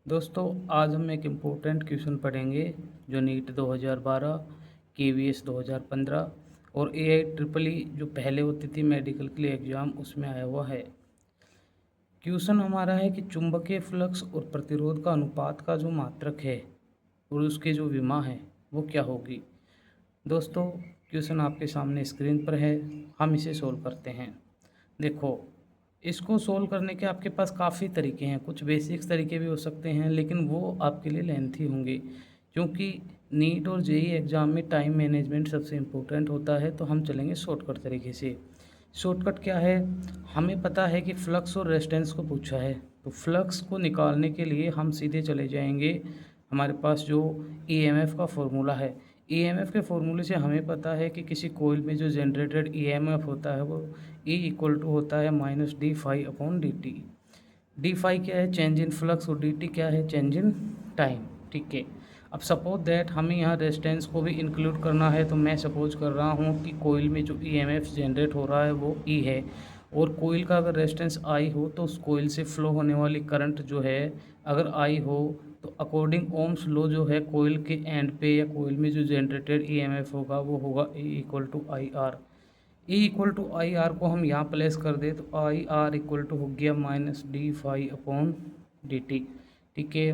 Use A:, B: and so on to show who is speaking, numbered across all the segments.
A: दोस्तों आज हम एक इम्पोर्टेंट क्वेश्चन पढ़ेंगे जो नीट 2012, केवीएस 2015 और एआई ट्रिपल ई जो पहले होती थी मेडिकल के लिए एग्ज़ाम उसमें आया हुआ है। क्वेश्चन हमारा है कि चुंबकीय फ्लक्स और प्रतिरोध का अनुपात का जो मात्रक है और उसकी जो विमा है वो क्या होगी। दोस्तों क्वेश्चन आपके सामने स्क्रीन पर है, हम इसे सोल्व करते हैं। देखो, इसको सोल्व करने के आपके पास काफ़ी तरीके हैं, कुछ बेसिक्स तरीके भी हो सकते हैं लेकिन वो आपके लिए लेंथी होंगे क्योंकि नीट और जेई एग्ज़ाम में टाइम मैनेजमेंट सबसे इम्पोर्टेंट होता है। तो हम चलेंगे शॉर्टकट तरीके से। शॉर्टकट क्या है, हमें पता है कि फ्लक्स और रेजिस्टेंस को पूछा है, तो फ्लक्स को निकालने के लिए हम सीधे चले जाएंगे हमारे पास जो ईएमएफ का फॉर्मूला है। ईएमएफ के फॉर्मूले से हमें पता है कि किसी कोइल में जो जनरेटेड ईएमएफ होता है वो E इक्वल टू होता है minus d phi upon D t. D phi क्या है, चेंज इन फ्लक्स, और डी टी क्या है, चेंज इन टाइम। ठीक है, अब सपोज दैट हमें यहाँ रेजिस्टेंस को भी इंक्लूड करना है, तो मैं सपोज कर रहा हूँ कि कोइल में जो ईएमएफ जनरेट हो रहा है वो E है, और कोइल का अगर रेजिस्टेंस I हो तो उस कोइल से फ्लो होने वाली करंट जो है अगर I हो तो अकॉर्डिंग ओम्स लॉ जो है कोइल के एंड पे या कोइल में जो जनरेटेड ईएमएफ होगा वो होगा E equal to I R. E equal to I R को हम यहाँ प्लेस कर दे तो आई आर इक्वल टू हो गया minus d phi upon D t. ठीक है,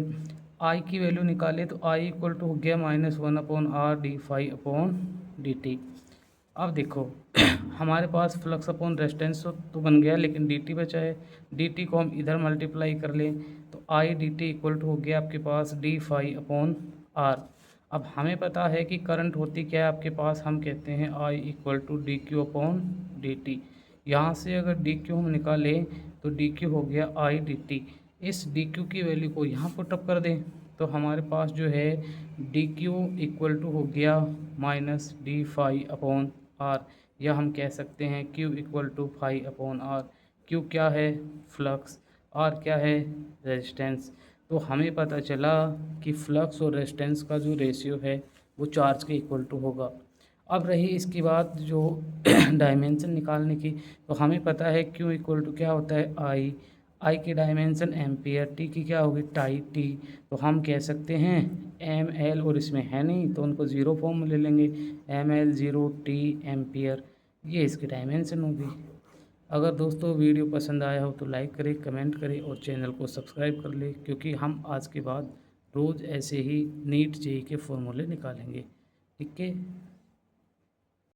A: आई की वैल्यू निकाले तो आई इक्वल टू हो गया minus one upon R d phi upon D t. अब देखो हमारे पास फ्लक्स अपॉन रेजिस्टेंस तो बन गया लेकिन डी टी बचा है, डी टी को हम इधर मल्टीप्लाई कर लें तो I d t equal to हो गया आपके पास डी फाई अपॉन आर। अब हमें पता है कि करंट होती क्या है आपके पास, हम कहते हैं I equal to D Q upon D T. यहाँ से अगर डी क्यू हम निकालें तो डी क्यू हो गया आई डी टी। इस डी क्यू की वैल्यू को यहाँ पुटअप कर दें तो हमारे पास जो है डी क्यू इक्वल टू हो गया minus d phi upon R, या हम कह सकते हैं Q equal to phi upon R. Q क्या है, फ्लक्स, आर क्या है, रेजिस्टेंस। तो हमें पता चला कि फ्लक्स और रेजिस्टेंस का जो रेशियो है वो चार्ज के इक्वल टू होगा। अब रही इसकी बात जो डायमेंशन निकालने की, तो हमें पता है क्यू इक्वल टू क्या होता है आई की डायमेंशन एम्पियर, टी की क्या होगी टाई टी। तो हम कह सकते हैं एम एल, और इसमें है नहीं तो उनको ज़ीरो फॉर्म में ले लेंगे, M L zero T ampere, ये इसकी डायमेंशन होगी। अगर दोस्तों वीडियो पसंद आया हो तो लाइक करें, कमेंट करें और चैनल को सब्सक्राइब कर लें क्योंकि हम आज के बाद रोज़ ऐसे ही नीट जेई के फॉर्मूले निकालेंगे। ठीक है।